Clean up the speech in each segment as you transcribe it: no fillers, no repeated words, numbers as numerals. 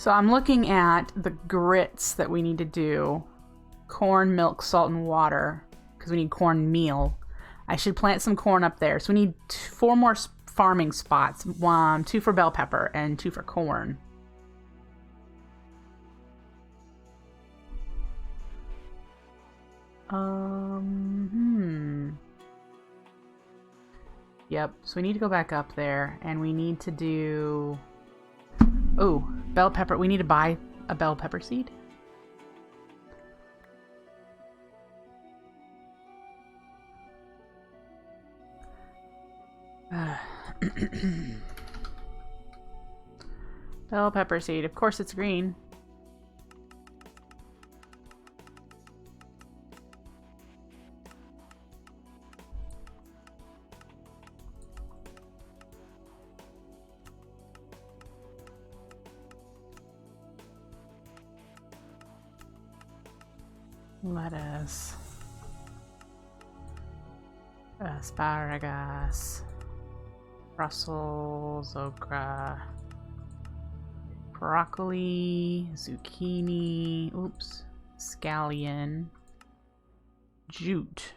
So I'm looking at the grits that we need to do. Corn, milk, salt, and water. Because we need corn meal. I should plant some corn up there. So we need 4 more farming spots. 2 for bell pepper and 2 for corn. Yep, so we need to go back up there, and we need to do... Oh, bell pepper. We need to buy a bell pepper seed. Bell pepper seed. Of course it's green. Lettuce, asparagus, Brussels, okra, broccoli, zucchini, scallion, jute,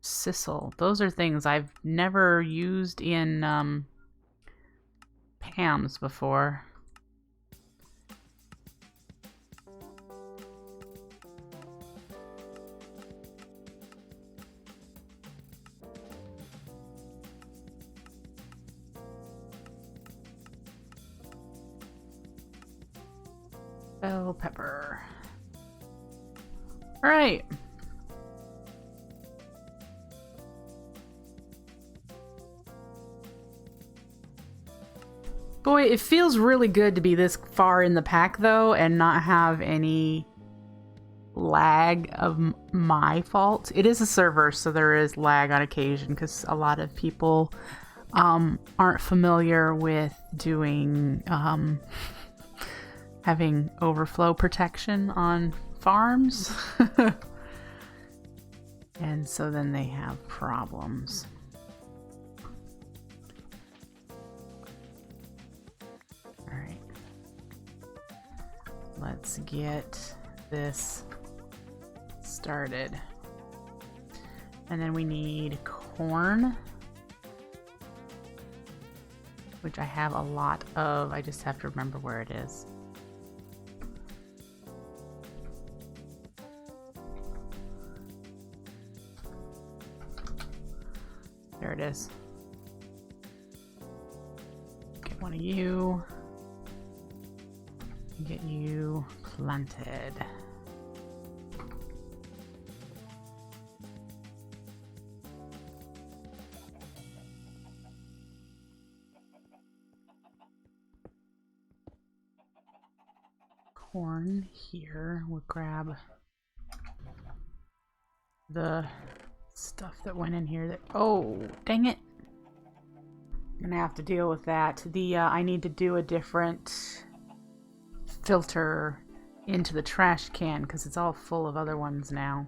sisal. Those are things I've never used in Pam's before. Bell pepper. All right. Boy, it feels really good to be this far in the pack though and not have any lag of my fault. It is a server, so there is lag on occasion because a lot of people aren't familiar with doing having overflow protection on farms. And so then they have problems. All right. Let's get this started. And then we need corn, which I have a lot of. I just have to remember where it is. There it is. Get one of you. Get you planted. Corn here. We'll grab the stuff that went in here that... Oh, dang it. I'm gonna have to deal with that. I need to do a different filter into the trash can because it's all full of other ones now.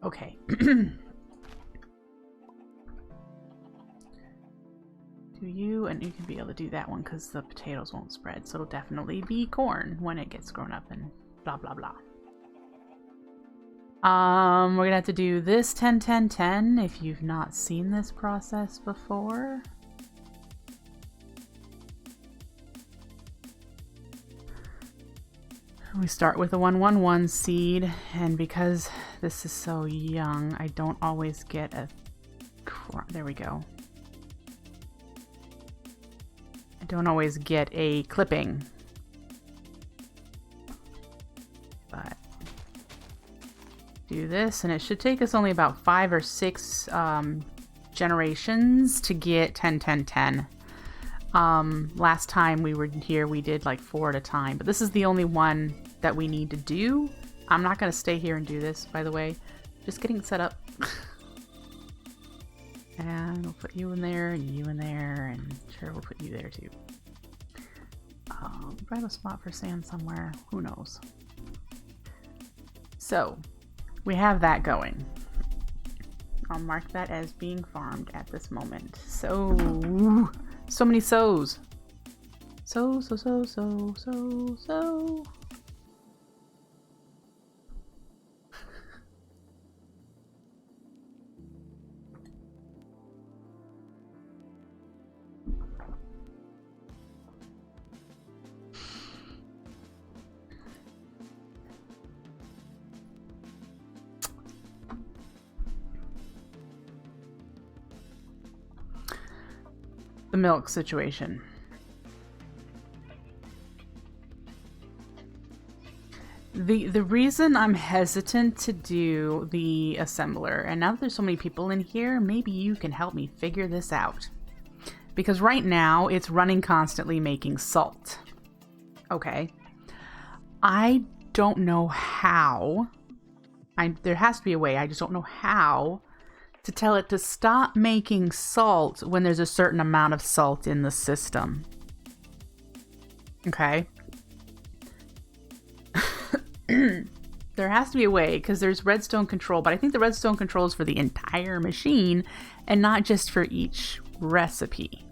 Okay. Do you, and you can be able to do that one because the potatoes won't spread, so it'll definitely be corn when it gets grown up and blah blah blah. We're gonna have to do this 10 10 10 if you've not seen this process before. We start with a 1 1 1 seed, and because this is so young, I don't always get a... There we go. I don't always get a clipping. But do this, and it should take us only about 5 or 6 generations to get 10 10 10. Last time we were here we did like 4 at a time, but this is the only one that we need to do. I'm not going to stay here and do this, by the way. Just getting set up. And we'll put you in there and you in there, and sure, we'll put you there too. Grab a spot for sand somewhere, who knows. So we have that going. I'll mark that as being farmed at this moment. So many sows. So. The milk situation. The reason I'm hesitant to do the assembler, and now that there's so many people in here, maybe you can help me figure this out. Because right now, it's running constantly making salt. Okay. I don't know how. There has to be a way, I just don't know how to tell it to stop making salt when there's a certain amount of salt in the system. Okay. There has to be a way, because there's redstone control, but I think the redstone control is for the entire machine and not just for each recipe.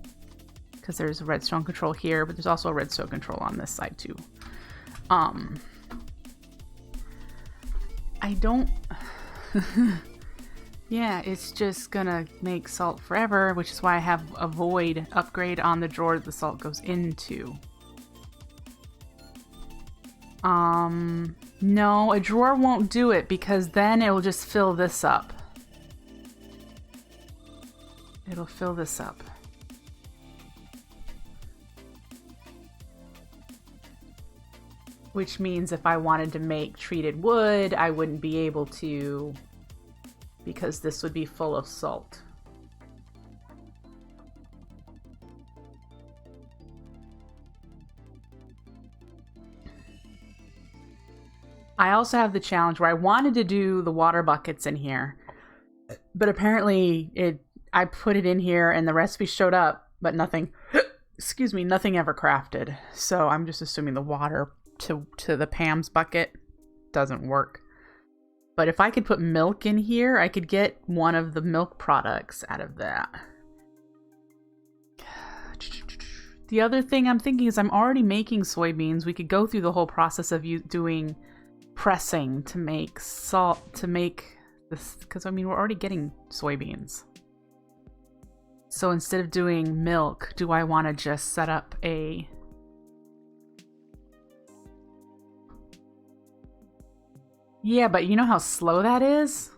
Because there's a redstone control here, but there's also a redstone control on this side too. I don't... Yeah, it's just gonna make salt forever, which is why I have a void upgrade on the drawer that the salt goes into. No, a drawer won't do it because then it will just fill this up. It'll fill this up. Which means if I wanted to make treated wood, I wouldn't be able to because this would be full of salt. I also have the challenge where I wanted to do the water buckets in here, but apparently I put it in here and the recipe showed up, but nothing, excuse me, nothing ever crafted. So I'm just assuming the water to the Pam's bucket doesn't work. But if I could put milk in here, I could get one of the milk products out of that. The other thing I'm thinking is I'm already making soybeans. We could go through the whole process of doing pressing to make salt, to make this, because I mean we're already getting soybeans. So instead of doing milk, do I want to just set up a... Yeah, but you know how slow that is?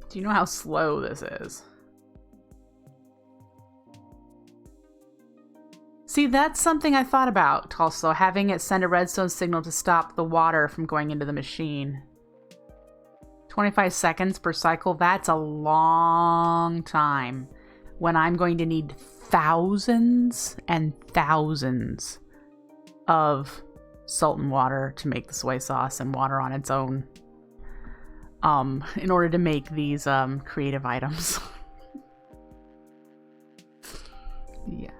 Do you know how slow this is? See, that's something I thought about also, having it send a redstone signal to stop the water from going into the machine. 25 seconds per cycle, that's a long time when I'm going to need thousands and thousands of salt and water to make the soy sauce and water on its own. In order to make these creative items. Yeah.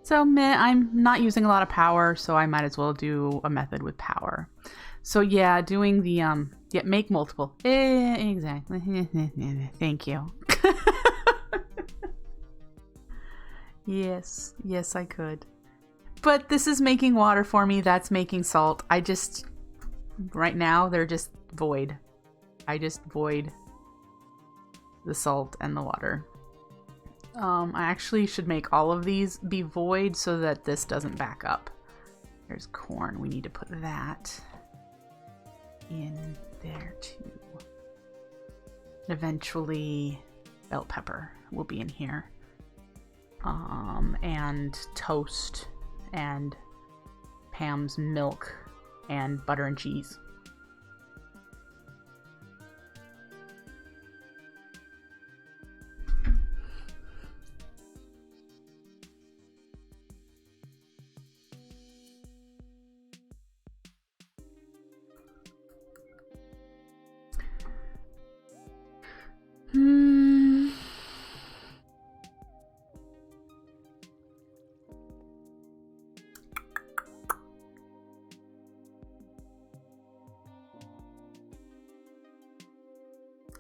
So I'm not using a lot of power, so I might as well do a method with power. So yeah, doing the yeah, make multiple. Exactly. Thank you. Yes, I could. But this is making water for me. That's making salt. I just right now they're just void. I just void the salt and the water. I actually should make all of these be void so that this doesn't back up. There's corn. We need to put that in there too. Eventually bell pepper will be in here. And toast and Pam's milk and butter and cheese.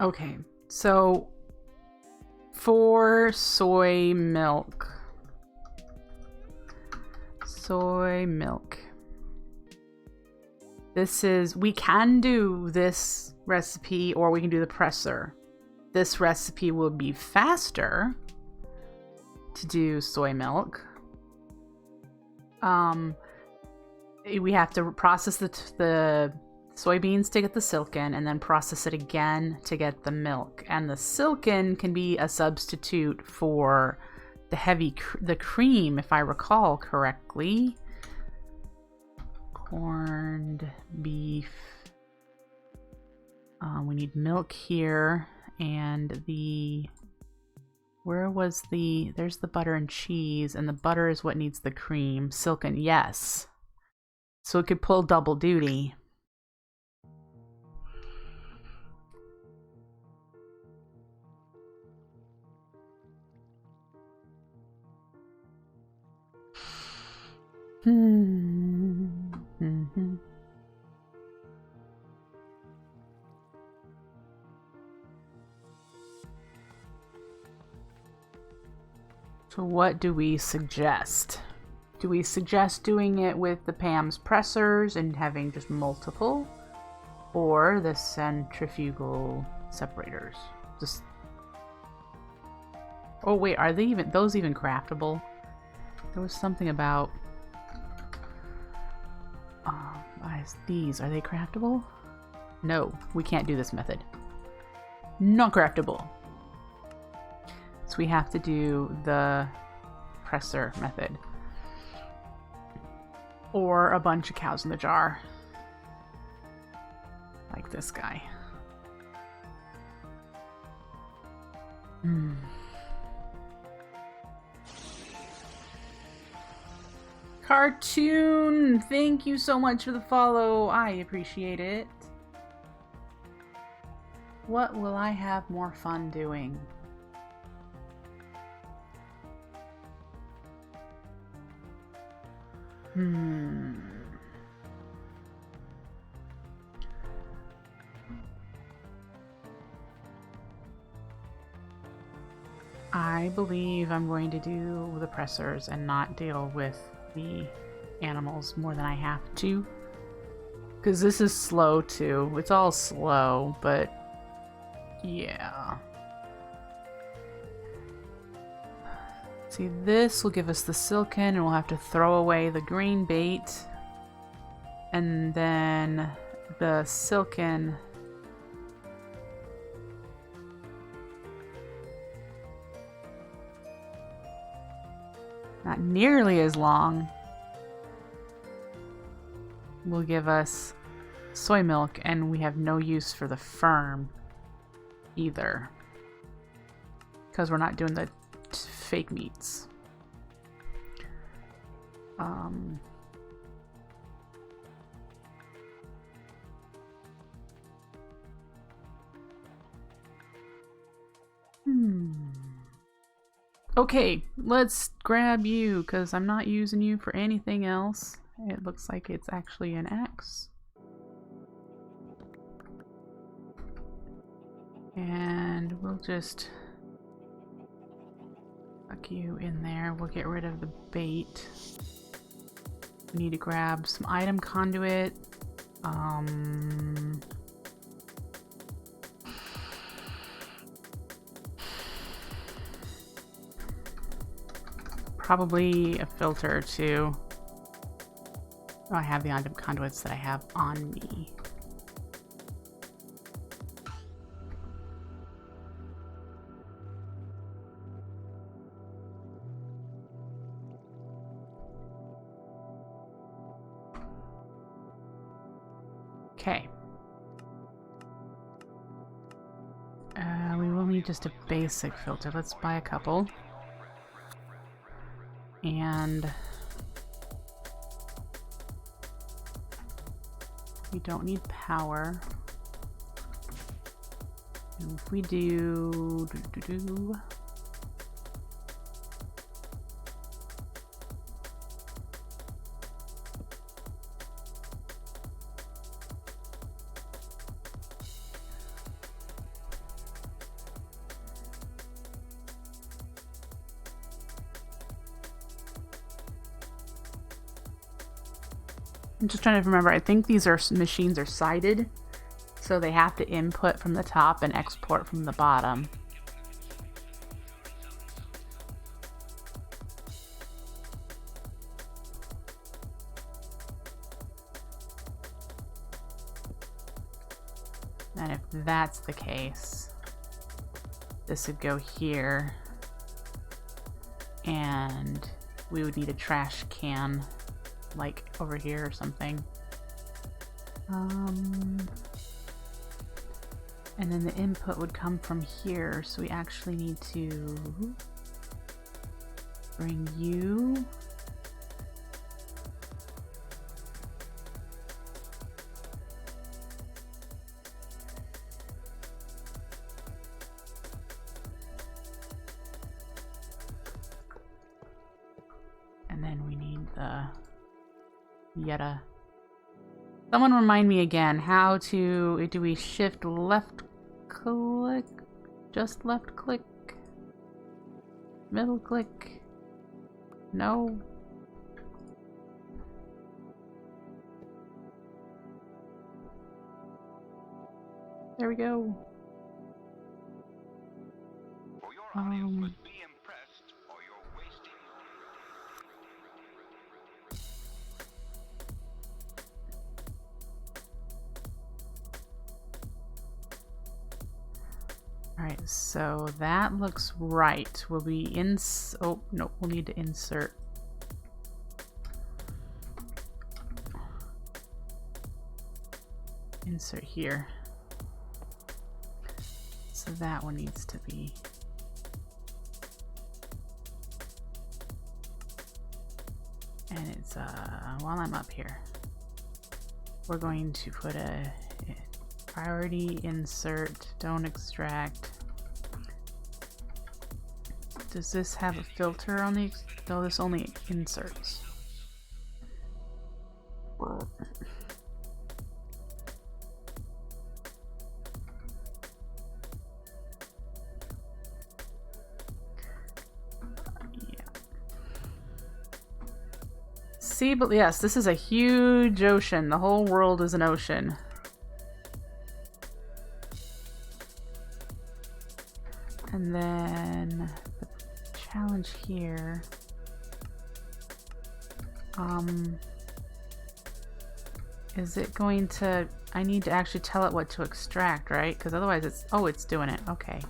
Okay, so for soy milk. We can do this recipe or we can do the presser. This recipe will be faster to do soy milk. We have to process the soybeans to get the silken and then process it again to get the milk. And the silken can be a substitute for the cream, if I recall correctly. Corned beef. We need milk here, and there's the butter and cheese, and the butter is what needs the cream. Silken, yes. So it could pull double duty. So what do we suggest? Do we suggest doing it with the Pam's pressers and having just multiple? Or the centrifugal separators? Oh wait, are those even craftable? There was something about... these, are they craftable? No, we can't do this method. Not craftable. So we have to do the presser method. Or a bunch of cows in the jar. Like this guy. Cartoon! Thank you so much for the follow. I appreciate it. What will I have more fun doing? I believe I'm going to do the pressers and not deal with the animals more than I have to. Because this is slow too. It's all slow, but yeah. See, this will give us the silken, and we'll have to throw away the green bait. And then the silken. Not nearly as long. Will give us soy milk, and we have no use for the firm either. Because we're not doing the fake meats. Okay, let's grab you, because I'm not using you for anything else. It looks like it's actually an axe. And we'll just tuck you in there. We'll get rid of the bait. We need to grab some item conduit. Probably a filter too. Oh, I have the item conduits that I have on me. Okay. We will need just a basic filter. Let's buy a couple. And we don't need power. And if we do... I'm just trying to remember. I think these are machines are sided, so they have to input from the top and export from the bottom. And if that's the case, this would go here, and we would need a trash can, like over here or something. And then the input would come from here, so we actually need to bring you. And then we need the Yetta. Someone remind me again, how to, do we shift left click? Just left click? Middle click? No. There we go. Alright, so that looks right. Will we oh, no, we'll need to insert. Insert here. So that one needs to be. And it's, while I'm up here, we're going to put a priority insert, don't extract. Does this have a filter on the, no, this only inserts. See, but yes, this is a huge ocean. The whole world is an ocean. And then the challenge here, is it going to, I need to actually tell it what to extract, right? Because otherwise it's, oh, it's doing it. Okay.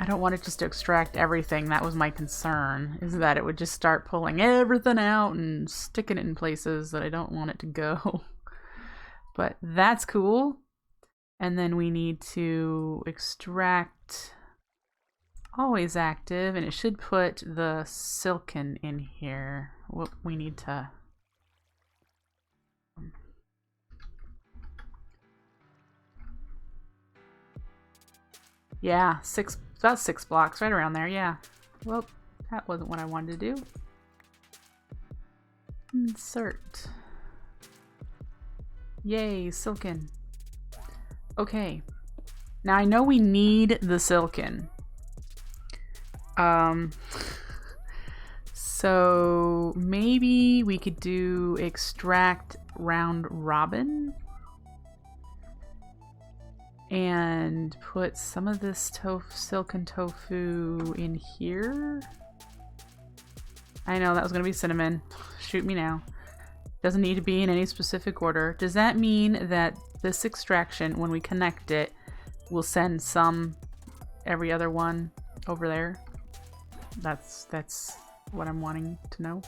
I don't want it just to extract everything. That was my concern, is that it would just start pulling everything out and sticking it in places that I don't want it to go. But that's cool. And then we need to extract always active, and it should put the silken in here. What we need to. Yeah, about 6 blocks, right around there, yeah. Well, that wasn't what I wanted to do. Insert. Yay, silken. Okay, now I know we need the silken. So maybe we could do extract round robin and put some of this silken tofu in here. I know that was gonna be cinnamon. Shoot me now. Doesn't need to be in any specific order. Does that mean that this extraction, when we connect it, will send some every other one over there? That's what I'm wanting to know.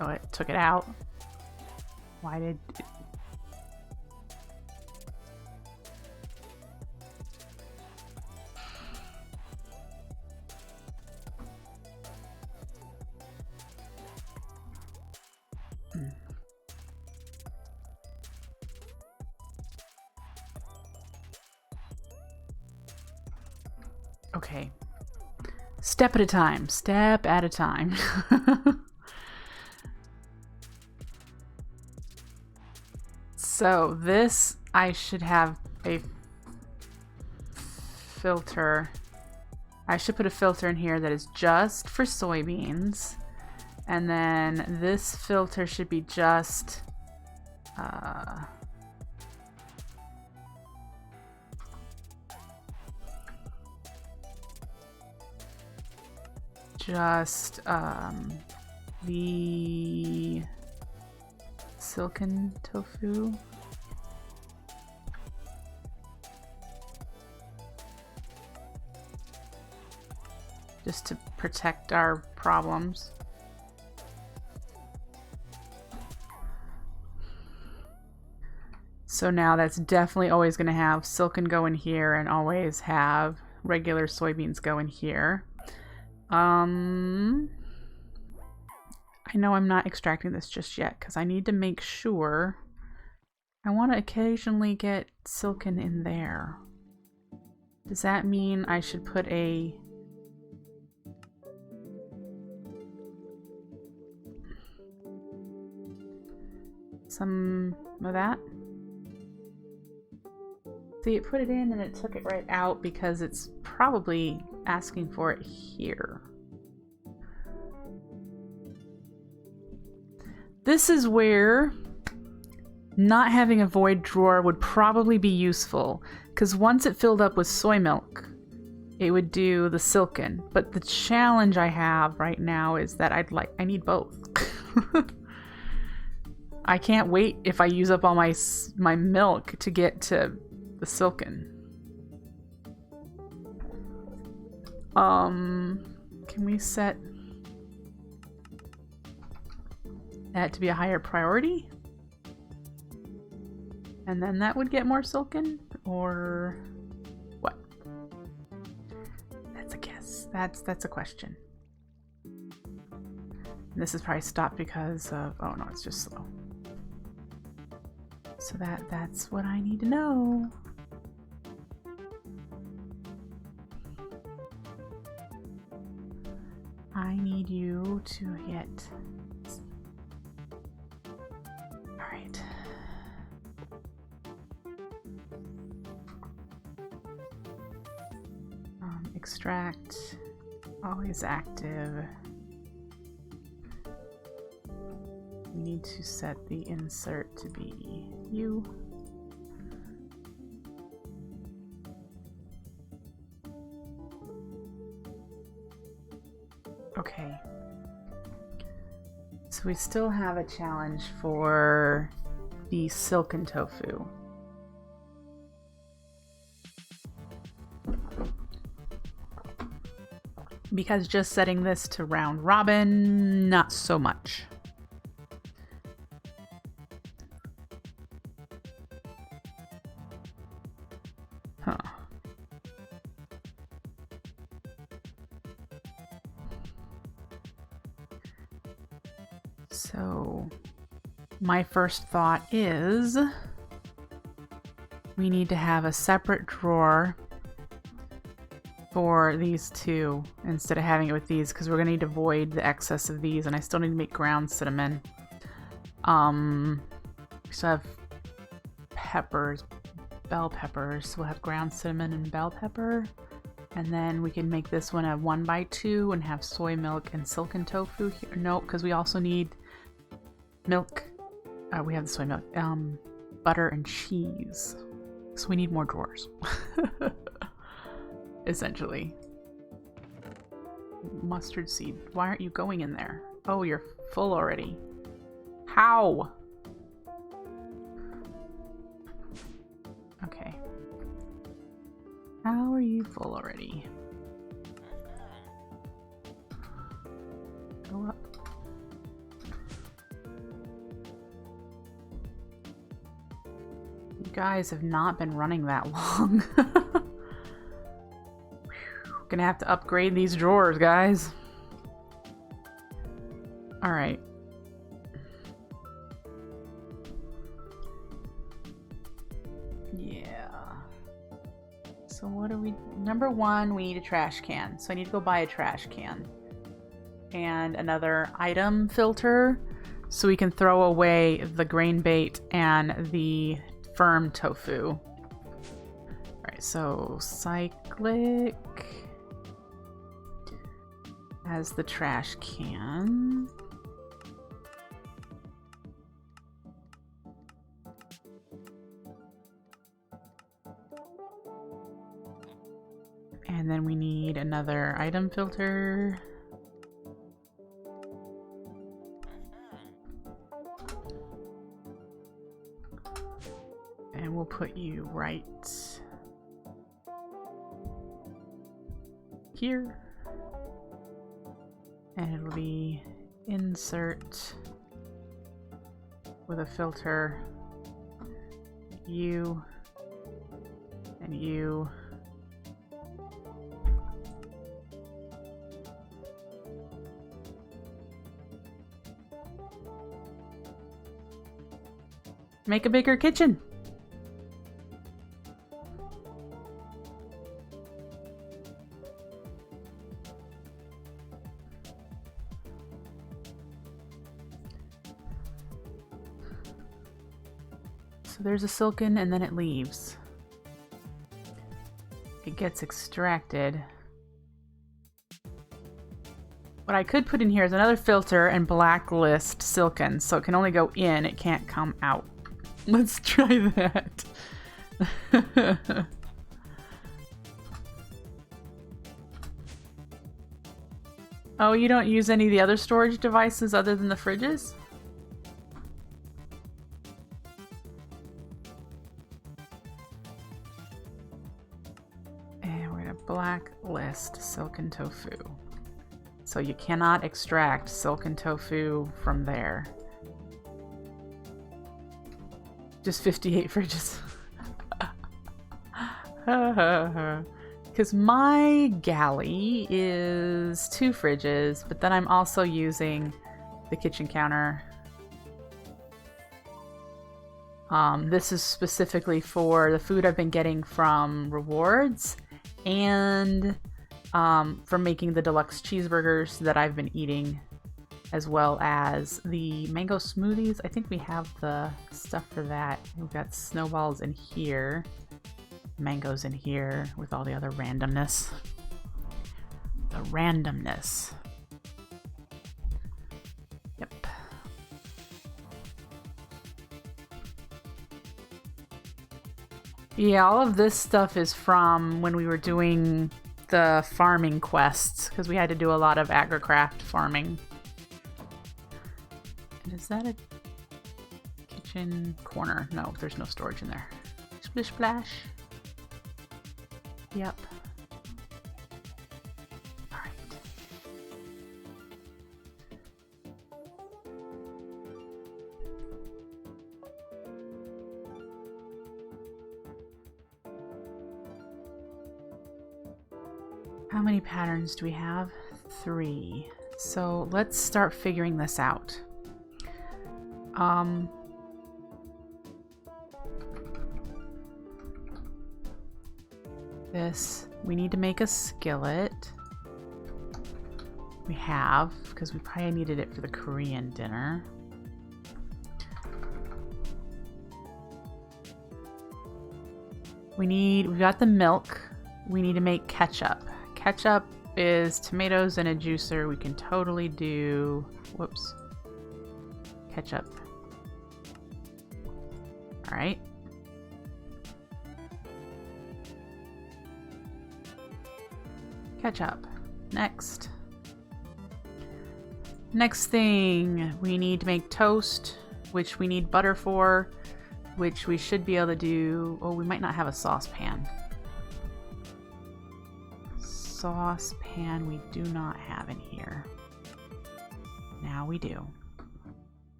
Oh, it took it out. Why did it... Okay. Step at a time. Step at a time. So this, I should have a filter. I should put a filter in here that is just for soybeans. And then this filter should be just the silken tofu. Just to protect our problems. So now that's definitely always going to have silken go in here and always have regular soybeans go in here. I know I'm not extracting this just yet because I need to make sure. I want to occasionally get silken in there. Does that mean I should put some of that? See, it put it in and it took it right out because it's probably asking for it here. This is where not having a void drawer would probably be useful, because once it filled up with soy milk, it would do the silken. But the challenge I have right now is that I need both. I can't wait if I use up all my milk to get to the silken. Can we set that to be a higher priority? And then that would get more silken? Or what? That's a guess. That's a question. And this is probably stopped because of, oh no, it's just slow. So that's what I need to know. I need you to hit. All right. Extract, always active. We need to set the insert to be you. Okay. So we still have a challenge for the silken tofu. Because just setting this to round robin, not so much. Huh. So my first thought is we need to have a separate drawer for these two instead of having it with these, because we're gonna need to void the excess of these, and I still need to make ground cinnamon. We still have peppers, bell peppers, so we'll have ground cinnamon and bell pepper, and then we can make this one a 1x2 and have soy milk and silken tofu here. Nope, because we also need milk. We have the soy milk, butter and cheese, so we need more drawers. Essentially. Mustard seed. Why aren't you going in there? Oh, you're full already. How? Okay. How are you full already? Go up. You guys have not been running that long. Gonna have to upgrade these drawers, guys. All right. Yeah. So what do we... Number one, we need a trash can. So I need to go buy a trash can. And another item filter so we can throw away the grain bait and the firm tofu. All right. so cyclic as the trash can. And then we need another item filter. And we'll put you right here. And it'll be insert with a filter, you and you. Make a bigger kitchen. So there's a silken and then it leaves. It gets extracted. What I could put in here is another filter and blacklist silken, so it can only go in, it can't come out. Let's try that. Oh, you don't use any of the other storage devices other than the fridges? And we're gonna blacklist silken tofu. So you cannot extract silken tofu from there. Just 58 fridges. Because my galley is 2 fridges, but then I'm also using the kitchen counter. This is specifically for the food I've been getting from rewards and from making the deluxe cheeseburgers that I've been eating, as well as the mango smoothies. I think we have the stuff for that. We've got snowballs in here, mangoes in here, with all the other randomness. The randomness. Yep. Yeah, all of this stuff is from when we were doing the farming quests, because we had to do a lot of agricraft farming. Is that a kitchen corner? No, there's no storage in there. Splish splash. Yep. Alright. How many patterns do we have? 3. So let's start figuring this out. We need to make a skillet. We have, because we probably needed it for the Korean dinner. We've got the milk. We need to make ketchup. Ketchup is tomatoes and a juicer. We can totally do, whoops, ketchup. All right. Ketchup. Next. Next thing, we need to make toast, which we need butter for, which we should be able to do. Oh, we might not have a saucepan. Saucepan we do not have in here. Now we do.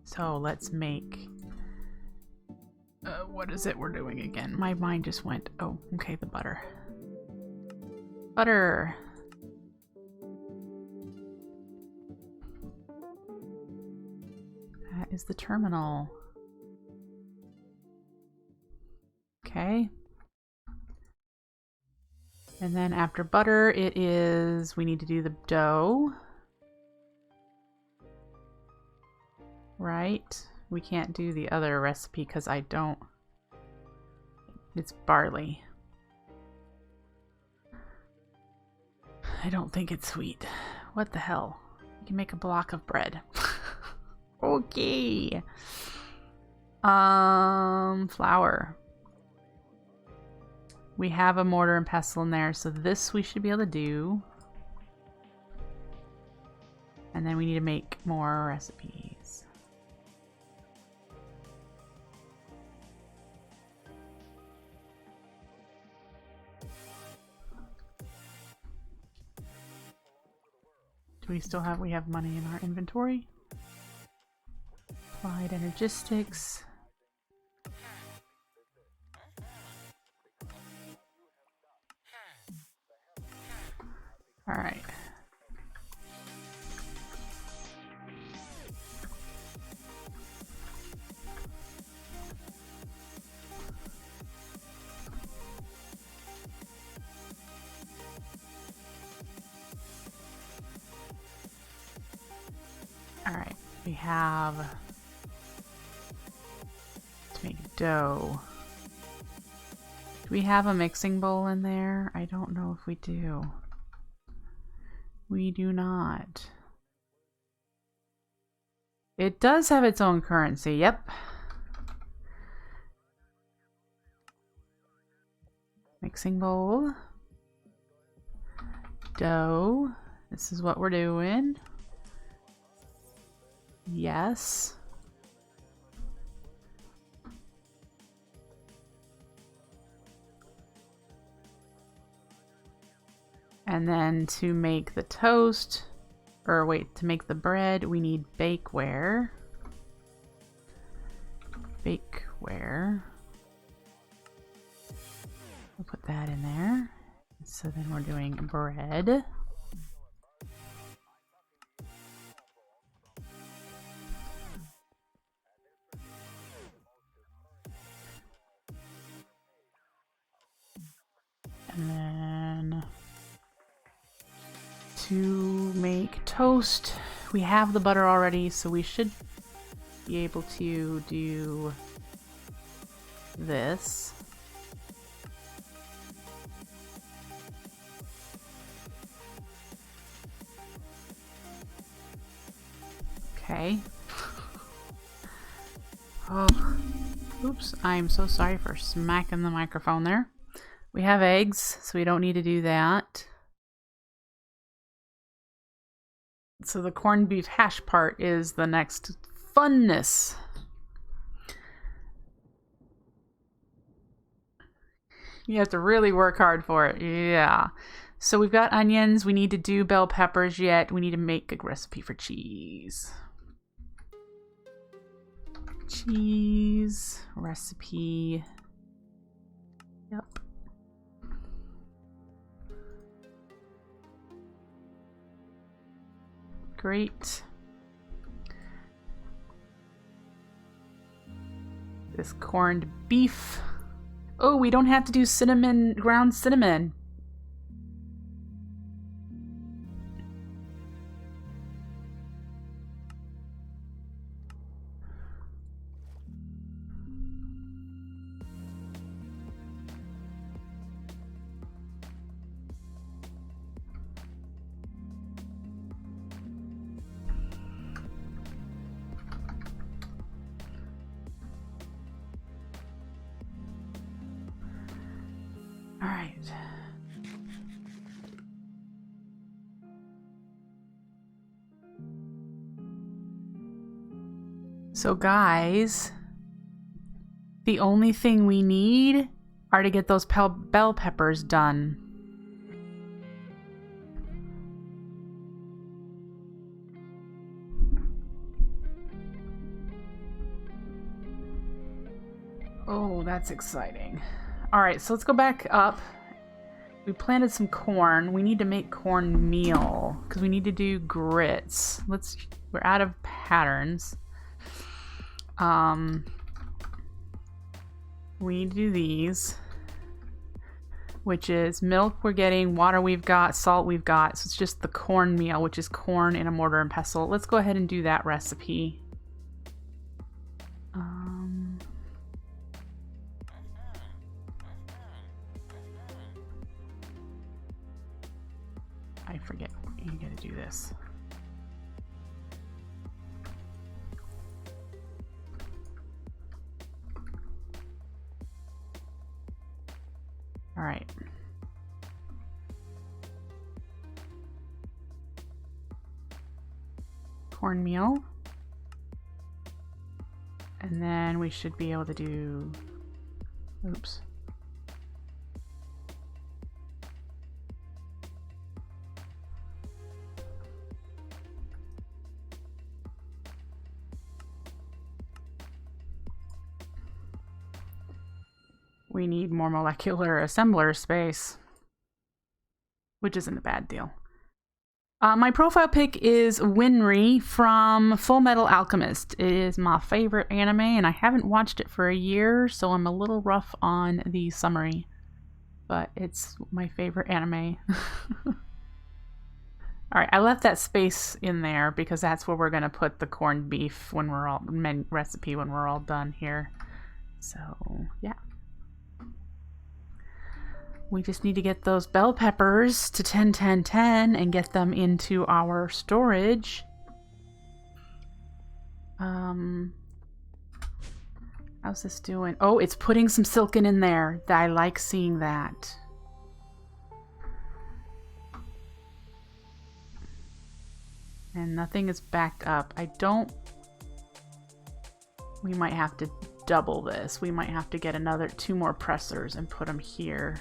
So let's make... what is it we're doing again? My mind just went, oh, okay, the butter. Butter. That is the terminal. Okay. And then after butter, it is, we need to do the dough. Right? We can't do the other recipe because I don't, it's barley. I don't think it's sweet. What the hell? You can make a block of bread. Okay. Flour. We have a mortar and pestle in there, so this we should be able to do. And then we need to make more recipes. Do we still have, we have money in our inventory? Applied energistics. All right. All right, we have to make dough. Do we have a mixing bowl in there? I don't know if we do. We do not. It does have its own currency, yep. Mixing bowl. Dough. This is what we're doing. Yes. And then to make the toast, or wait, to make the bread, we need bakeware. Bakeware. We'll put that in there. So then we're doing bread. And then to make toast, we have the butter already, so we should be able to do this. Okay. Oh, oops, I'm so sorry for smacking the microphone there. We have eggs, so we don't need to do that. So the corned beef hash part is the next funness. You have to really work hard for it. Yeah. So we've got onions. We need to do bell peppers yet. We need to make a recipe for cheese. Cheese recipe. Yep. Great. This corned beef. Oh, we don't have to do cinnamon, ground cinnamon. All right. So guys, the only thing we need are to get those bell peppers done. Oh, that's exciting. All right, so let's go back up. We planted some corn. We need to make corn meal because we need to do grits. We're out of patterns. We need to do these, which is milk we're getting, water we've got, salt we've got. So it's just the corn meal, which is corn in a mortar and pestle. Let's go ahead and do that recipe. I I forget. You gotta do this. All right. Cornmeal. And then we should be able to do, oops. We need more molecular assembler space, which isn't a bad deal. My profile pick is WINRY from Full Metal Alchemist. It is my favorite anime, and I haven't watched it for a year, so I'm a little rough on the summary. But it's my favorite anime. Alright, I left that space in there because that's where we're going to put the corned beef when we're all, recipe when we're all done here. So, yeah. We just need to get those bell peppers to 10, 10, 10 and get them into our storage. How's this doing? Oh, it's putting some silken in there. I like seeing that. And nothing is backed up. We might have to double this. We might have to get another 2 more pressers and put them here.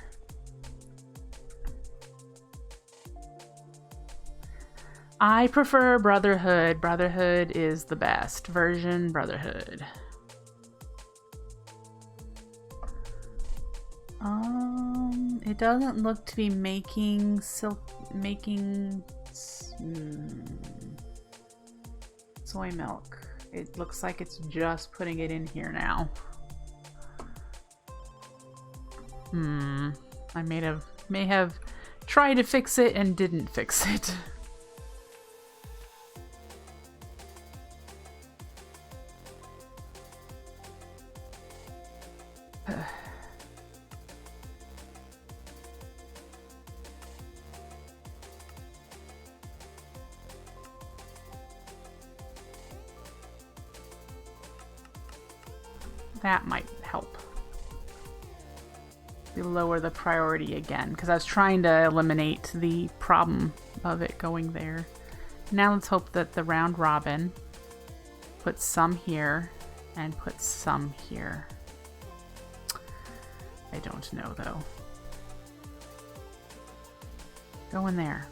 I prefer Brotherhood. Brotherhood is the best version. Brotherhood. It doesn't look to be making soy milk. It looks like it's just putting it in here now. I may have tried to fix it and didn't fix it. That might help. We lower the priority again because I was trying to eliminate the problem of it going there. Now let's hope that the round robin puts some here and puts some here. I don't know though. Go in there.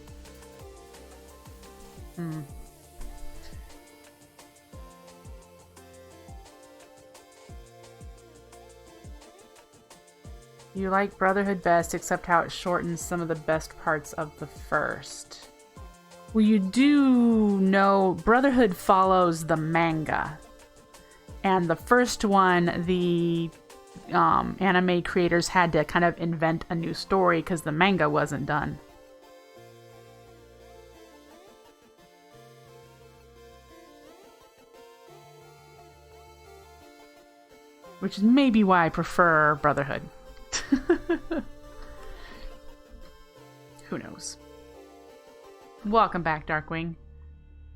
You like Brotherhood best, except how it shortens some of the best parts of the first. Well, you do know Brotherhood follows the manga. And the first one, the anime creators had to kind of invent a new story because the manga wasn't done. Which is maybe why I prefer Brotherhood. Who knows? Welcome back, Darkwing.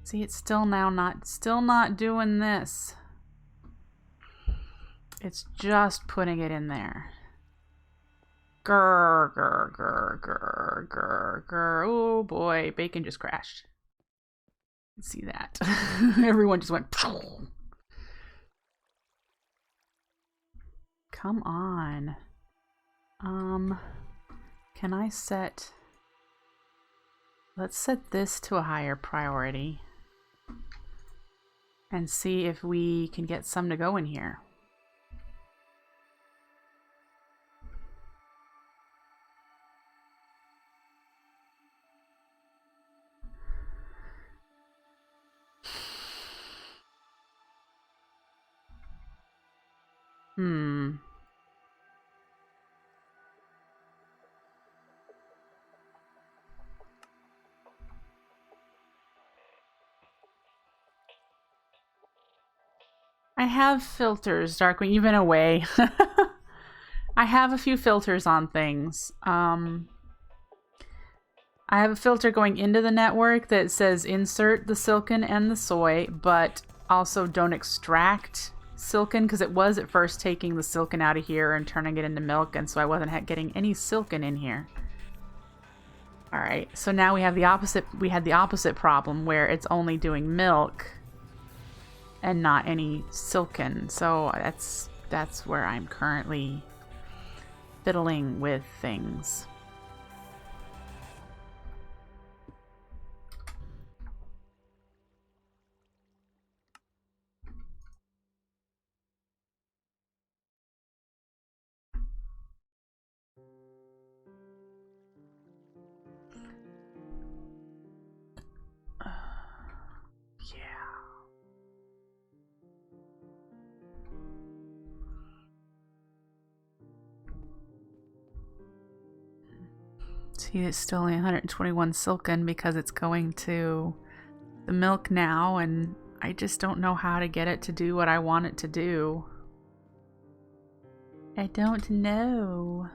See, it's still not doing this. It's just putting it in there. Grr, grr, grr, grr, grr, grr. Oh boy, bacon just crashed. See that? Everyone just went. Come on. Can I set... Let's set this to a higher priority. And see if we can get some to go in here. I have filters, Darkwing. You've been away. I have a few filters on things. I have a filter going into the network that says insert the silken and the soy, but also don't extract silken, because it was at first taking the silken out of here and turning it into milk, and so I wasn't getting any silken in here. Alright, so now we have the opposite. We had the opposite problem where it's only doing milk and not any silken. So that's where I'm currently fiddling with things. See, it's still only 121 silken because it's going to the milk now, and I just don't know how to get it to do what I want it to do. I don't know.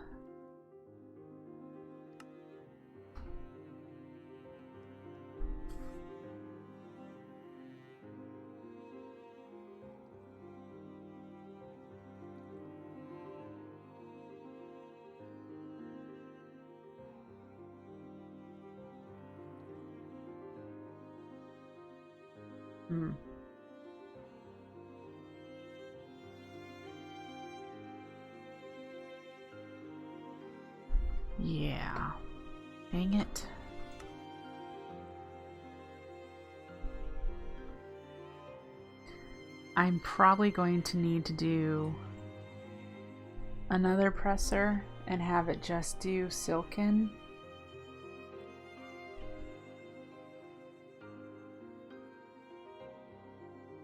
Yeah. Dang it. I'm probably going to need to do another presser and have it just do silken.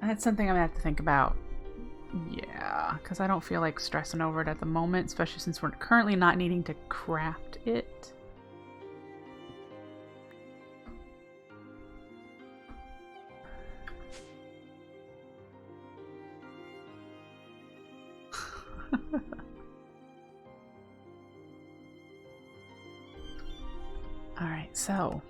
That's something I'm gonna have to think about. Yeah, because I don't feel like stressing over it at the moment, especially since we're currently not needing to craft it. Alright, so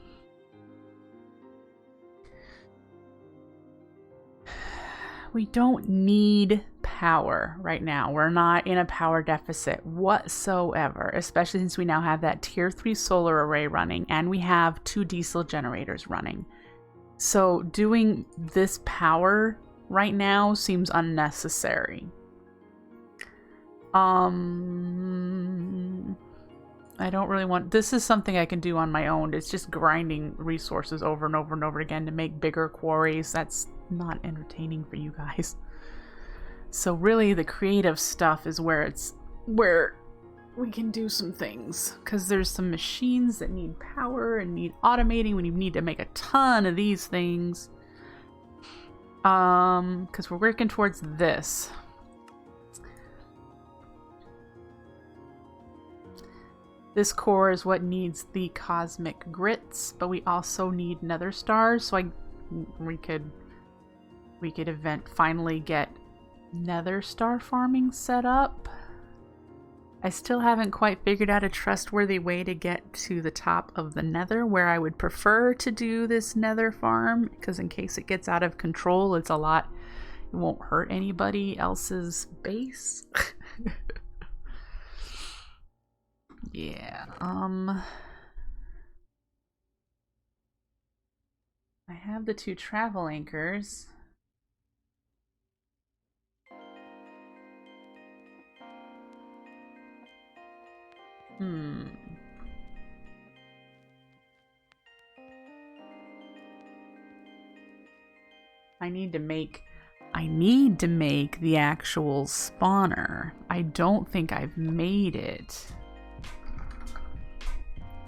we don't need power right now. We're not in a power deficit whatsoever, especially since we now have that tier 3 solar array running and we have 2 diesel generators running. So doing this power right now seems unnecessary. I don't really want... This is something I can do on my own. It's just grinding resources over and over and over again to make bigger quarries. That's not entertaining for you guys. So really the creative stuff is where we can do some things, because there's some machines that need power and need automating when you need to make a ton of these things. Because we're working towards this. This core is what needs the cosmic grits, but we also need nether stars, so we could finally get nether star farming set up. I still haven't quite figured out a trustworthy way to get to the top of the nether where I would prefer to do this nether farm, because in case it gets out of control, it won't hurt anybody else's base. Yeah, I have the 2 travel anchors. I need to make the actual spawner. I don't think I've made it.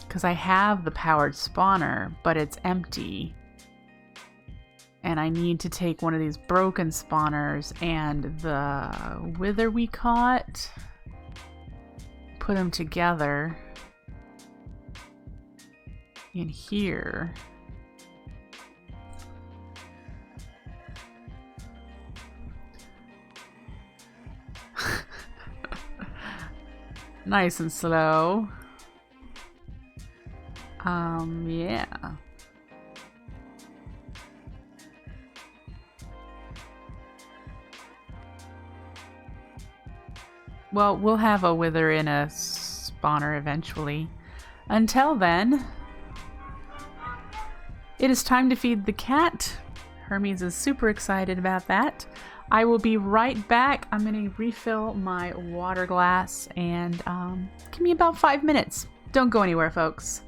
Because I have the powered spawner, but it's empty. And I need to take one of these broken spawners and the wither we caught, put them together in here. Nice and slow. Yeah. Well, we'll have a wither in a spawner eventually. Until then, it is time to feed the cat. Hermes is super excited about that. I will be right back. I'm going to refill my water glass and give me about 5 minutes. Don't go anywhere, folks.